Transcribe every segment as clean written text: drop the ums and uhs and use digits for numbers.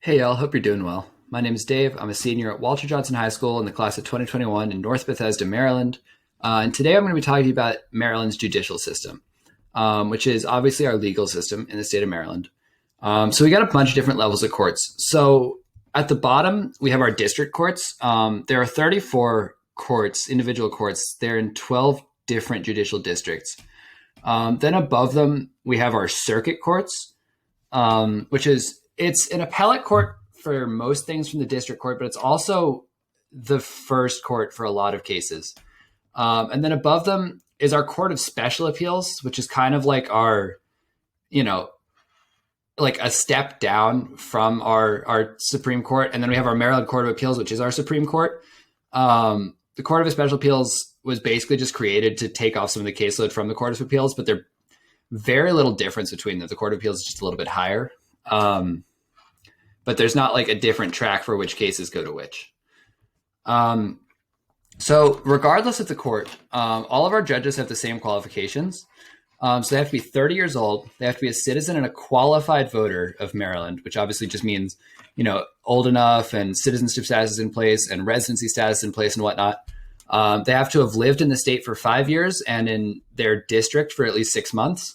Hey y'all, hope you're doing well. My name is Dave. I'm a senior at Walter Johnson High School in the class of 2021 in North Bethesda, Maryland. And today I'm going to be talking about Maryland's judicial system, which is obviously our legal system in the state of Maryland. So we got a bunch of different levels of courts. So at the bottom, we have our district courts. There are 34 courts, individual courts. They're in 12 different judicial districts. Then above them, we have our circuit courts, it's an appellate court for most things from the district court, but it's also the first court for a lot of cases. And then above them is our Court of Special Appeals, which is kind of like our, like a step down from our Supreme Court. And then we have our Maryland Court of Appeals, which is our Supreme Court. The Court of Special Appeals was basically just created to take off some of the caseload from the Court of Appeals, but there's very little difference between them. The Court of Appeals is just a little bit higher. But there's not like a different track for which cases go to which. So regardless of the court, all of our judges have the same qualifications. So they have to be 30 years old. They have to be a citizen and a qualified voter of Maryland, which obviously just means, old enough and citizenship status is in place and residency status in place and whatnot. They have to have lived in the state for 5 years and in their district for at least 6 months.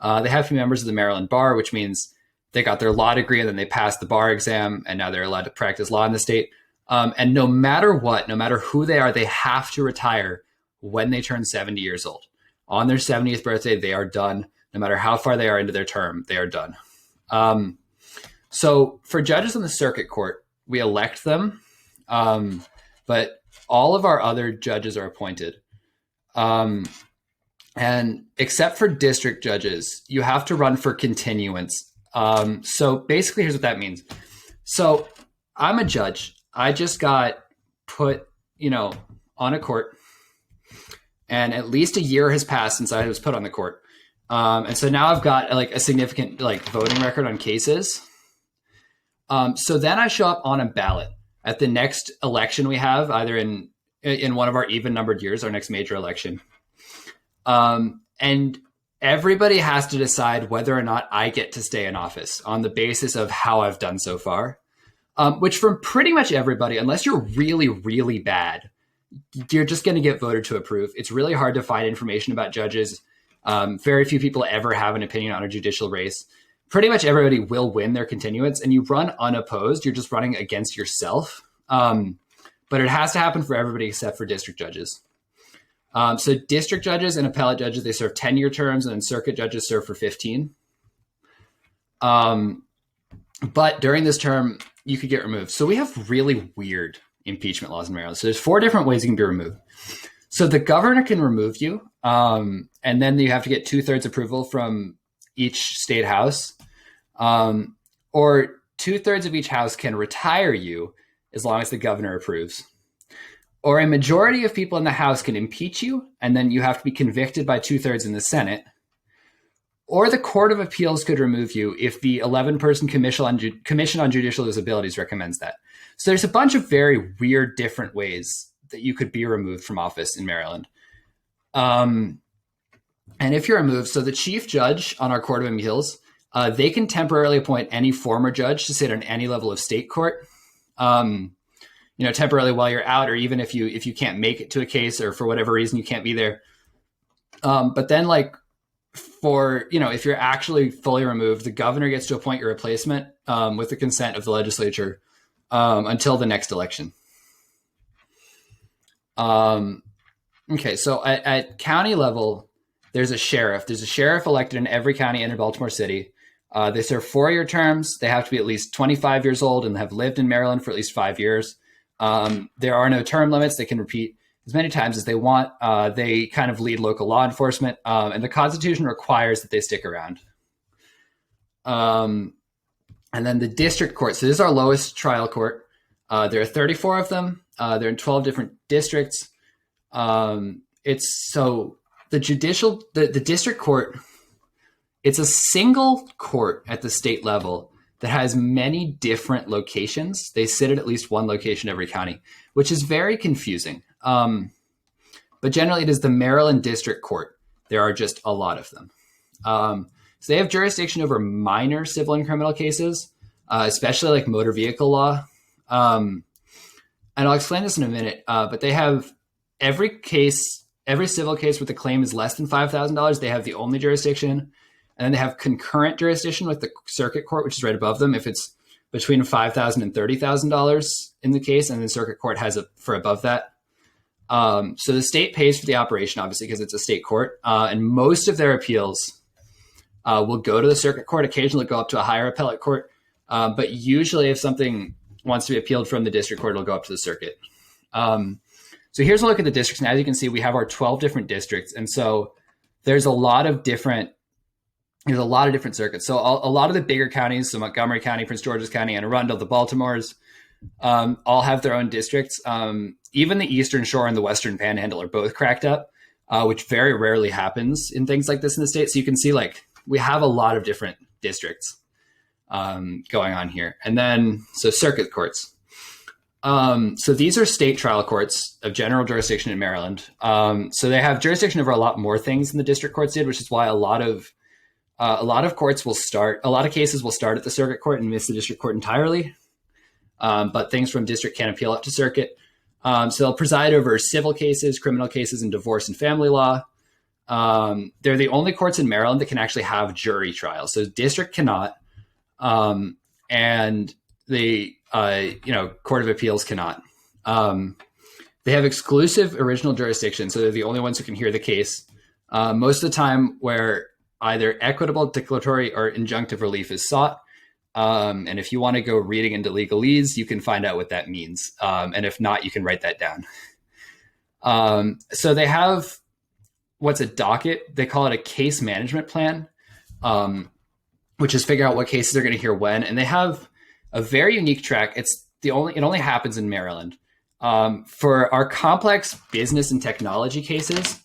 They have to be members of the Maryland Bar, which means they got their law degree and then they passed the bar exam and now they're allowed to practice law in the state. And no matter what, no matter who they are, they have to retire when they turn 70 years old. On their 70th birthday, they are done. No matter how far they are into their term, they are done. So for judges in the circuit court, we elect them, but all of our other judges are appointed. And except for district judges, you have to run for continuance. So basically, here's what that means. So I'm a judge. I just got put, on a court, and at least a year has passed since I was put on the court. And so now I've got like a significant voting record on cases. So then I show up on a ballot at the next election we have, either in one of our even numbered years, our next major election. And everybody has to decide whether or not I get to stay in office on the basis of how I've done so far, which from pretty much everybody, unless you're really, really bad, you're just going to get voted to approve. It's really hard to find information about judges. Very few people ever have an opinion on a judicial race. Pretty much everybody will win their continuance, and you run unopposed. You're just running against yourself. But it has to happen for everybody except for district judges. So district judges and appellate judges, they serve 10-year terms, and then circuit judges serve for 15. But during this term, you could get removed. So we have really weird impeachment laws in Maryland. So there's 4 different ways you can be removed. So the governor can remove you, and then you have to get 2/3 approval from each state house, or 2/3 of each house can retire you as long as the governor approves. Or a majority of people in the House can impeach you, and then you have to be convicted by 2/3 in the Senate. Or the Court of Appeals could remove you if the 11-person Commission on Judicial Disabilities recommends that. So there's a bunch of very weird, different ways that you could be removed from office in Maryland. And if you're removed, so the chief judge on our Court of Appeals, they can temporarily appoint any former judge to sit on any level of state court. Temporarily while you're out, or even if you can't make it to a case or for whatever reason you can't be there. But then if you're actually fully removed, the governor gets to appoint your replacement with the consent of the legislature until the next election. Okay, so at county level, there's a sheriff. There's a sheriff elected in every county and in Baltimore City. They serve 4-year terms. They have to be at least 25 years old and have lived in Maryland for at least 5 years. There are no term limits. They can repeat as many times as they want. They kind of lead local law enforcement, and the Constitution requires that they stick around. And then the district court. So this is our lowest trial court. There are 34 of them. They're in 12 different districts. The district court, it's a single court at the state level that has many different locations. They sit at least one location every county, which is very confusing. But generally it is the Maryland District Court. There are just a lot of them. So they have jurisdiction over minor civil and criminal cases. especially like motor vehicle law. And I'll explain this in a minute, but they have every civil case where the claim is less than $5,000, they have the only jurisdiction. And then they have concurrent jurisdiction with the circuit court, which is right above them, if it's between $5,000 and $30,000 in the case, and the circuit court has for above that. So the state pays for the operation, obviously, because it's a state court, and most of their appeals will go to the circuit court, occasionally go up to a higher appellate court, but usually if something wants to be appealed from the district court, it'll go up to the circuit. So here's a look at the districts, and as you can see, we have our 12 different districts, and so there's a lot of different circuits. So a lot of the bigger counties, so Montgomery County, Prince George's County, Anne Arundel, the Baltimores, all have their own districts. Even the Eastern Shore and the Western Panhandle are both cracked up, which very rarely happens in things like this in the state. So you can see, like, we have a lot of different districts going on here. And then, so circuit courts. So these are state trial courts of general jurisdiction in Maryland. So they have jurisdiction over a lot more things than the district courts did, which is why a lot of cases will start at the circuit court and miss the district court entirely. But things from district can appeal up to circuit. So they'll preside over civil cases, criminal cases, and divorce and family law. They're the only courts in Maryland that can actually have jury trials. So district cannot, and the Court of Appeals cannot. They have exclusive original jurisdiction, so they're the only ones who can hear the case. Most of the time, where either equitable, declaratory, or injunctive relief is sought. And if you want to go reading into legalese, you can find out what that means. And if not, you can write that down. So they have what's a docket. They call it a case management plan, which is figure out what cases they're going to hear when. And they have a very unique track. It only happens in Maryland. For our complex business and technology cases,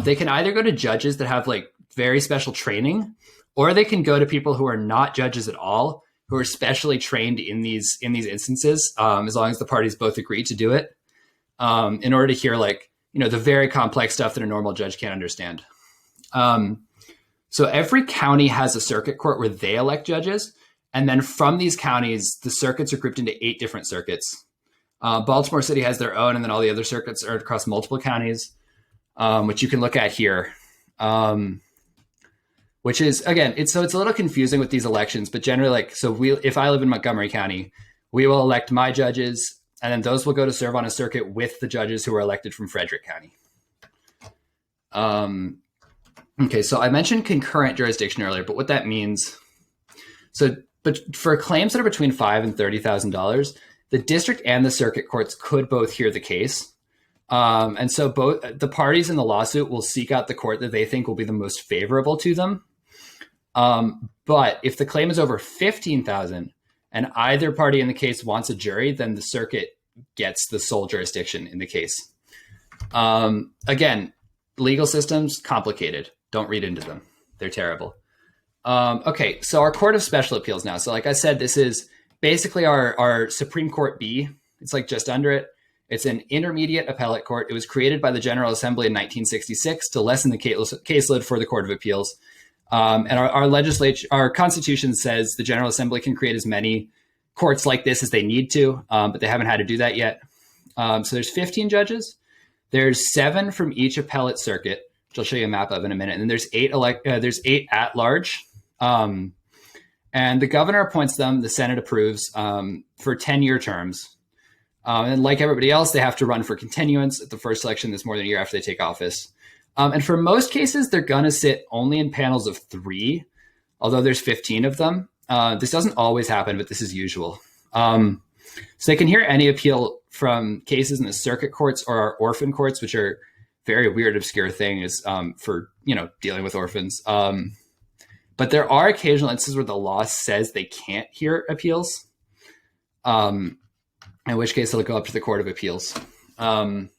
they can either go to judges that have like very special training, or they can go to people who are not judges at all, who are specially trained in these instances, as long as the parties both agree to do it, in order to hear the very complex stuff that a normal judge can't understand. So every county has a circuit court where they elect judges, and then from these counties, the circuits are grouped into 8 different circuits. Baltimore City has their own, and then all the other circuits are across multiple counties, which you can look at here. Which is, again, it's a little confusing with these elections, but generally, if I live in Montgomery County, we will elect my judges, and then those will go to serve on a circuit with the judges who are elected from Frederick County. Okay, so I mentioned concurrent jurisdiction earlier, but what that means, but for claims that are between $5,000 and $30,000, the district and the circuit courts could both hear the case. And so both the parties in the lawsuit will seek out the court that they think will be the most favorable to them. But if the claim is over $15,000 and either party in the case wants a jury, then the circuit gets the sole jurisdiction in the case. Again, legal systems, complicated. Don't read into them. They're terrible. Okay, so our Court of Special Appeals now. So like I said, this is basically our Supreme Court B. It's like just under it. It's an intermediate appellate court. It was created by the General Assembly in 1966 to lessen the caseload for the Court of Appeals. And our Constitution says the General Assembly can create as many courts like this as they need to, but they haven't had to do that yet. So there's 15 judges. There's 7 from each appellate circuit, which I'll show you a map of in a minute. And then there's 8 at large. And the governor appoints them. The Senate approves for 10-year terms. And like everybody else, they have to run for continuance at the first election that's more than a year after they take office. And for most cases, they're going to sit only in panels of 3, although there's 15 of them. This doesn't always happen, but this is usual. So they can hear any appeal from cases in the circuit courts or our orphan courts, which are very weird, obscure things for dealing with orphans. But there are occasional instances where the law says they can't hear appeals, in which case it'll go up to the Court of Appeals. And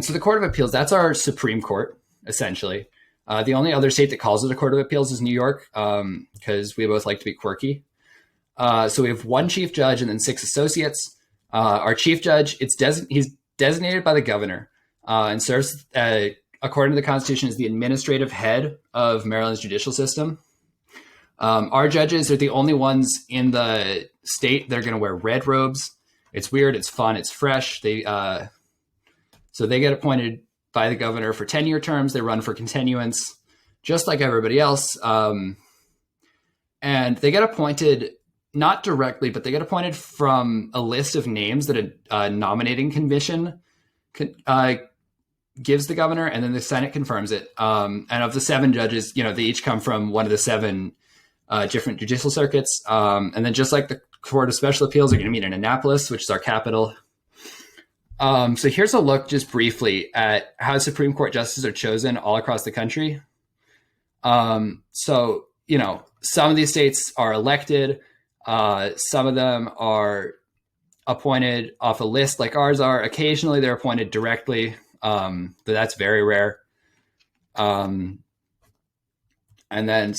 so the Court of Appeals, that's our Supreme Court, essentially. The only other state that calls it a Court of Appeals is New York, because we both like to be quirky. So we have 1 chief judge and then 6 associates. Our chief judge, he's designated by the governor and serves, according to the Constitution, as the administrative head of Maryland's judicial system. Our judges are the only ones in the state that are going to wear red robes. It's weird. It's fun. It's fresh. So they get appointed by the governor for 10-year terms. They run for continuance, just like everybody else. And they get appointed not directly, but they get appointed from a list of names that a nominating commission gives the governor, and then the Senate confirms it. And of the 7 judges, they each come from one of the 7 different judicial circuits. And then just like the Court of Special Appeals are going to meet in Annapolis, which is our capital. So here's a look just briefly at how Supreme Court justices are chosen all across the country. So, some of these states are elected. Some of them are appointed off a list like ours are. Occasionally they're appointed directly, but that's very rare. And then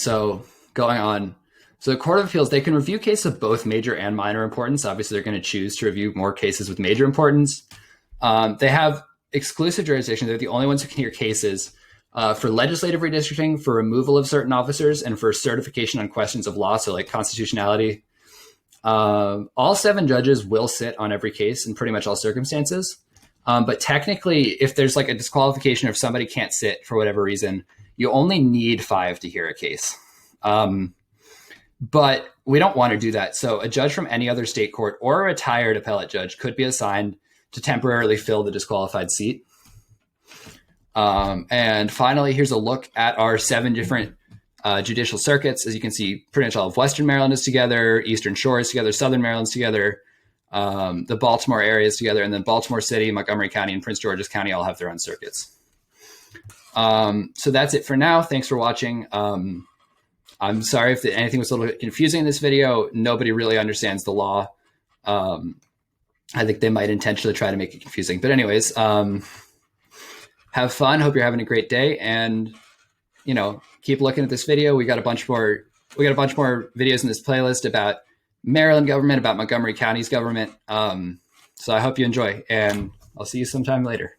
going on. So the Court of Appeals, they can review cases of both major and minor importance. Obviously, they're going to choose to review more cases with major importance. They have exclusive jurisdiction. They're the only ones who can hear cases for legislative redistricting, for removal of certain officers, and for certification on questions of law, so like constitutionality. All 7 judges will sit on every case in pretty much all circumstances. But technically, if there's like a disqualification or if somebody can't sit for whatever reason, you only need 5 to hear a case. But we don't want to do that. So a judge from any other state court or a retired appellate judge could be assigned to temporarily fill the disqualified seat. And finally, here's a look at our 7 different judicial circuits. As you can see, pretty much all of Western Maryland is together, Eastern Shore is together, Southern Maryland's together, the Baltimore area is together, and then Baltimore City, Montgomery County, and Prince George's County all have their own circuits. So that's it for now. Thanks for watching. I'm sorry if anything was a little bit confusing in this video. Nobody really understands the law. I think they might intentionally try to make it confusing. But anyways, have fun. Hope you're having a great day. And, keep looking at this video. We got a bunch more videos in this playlist about Maryland government, about Montgomery County's government. So I hope you enjoy, and I'll see you sometime later.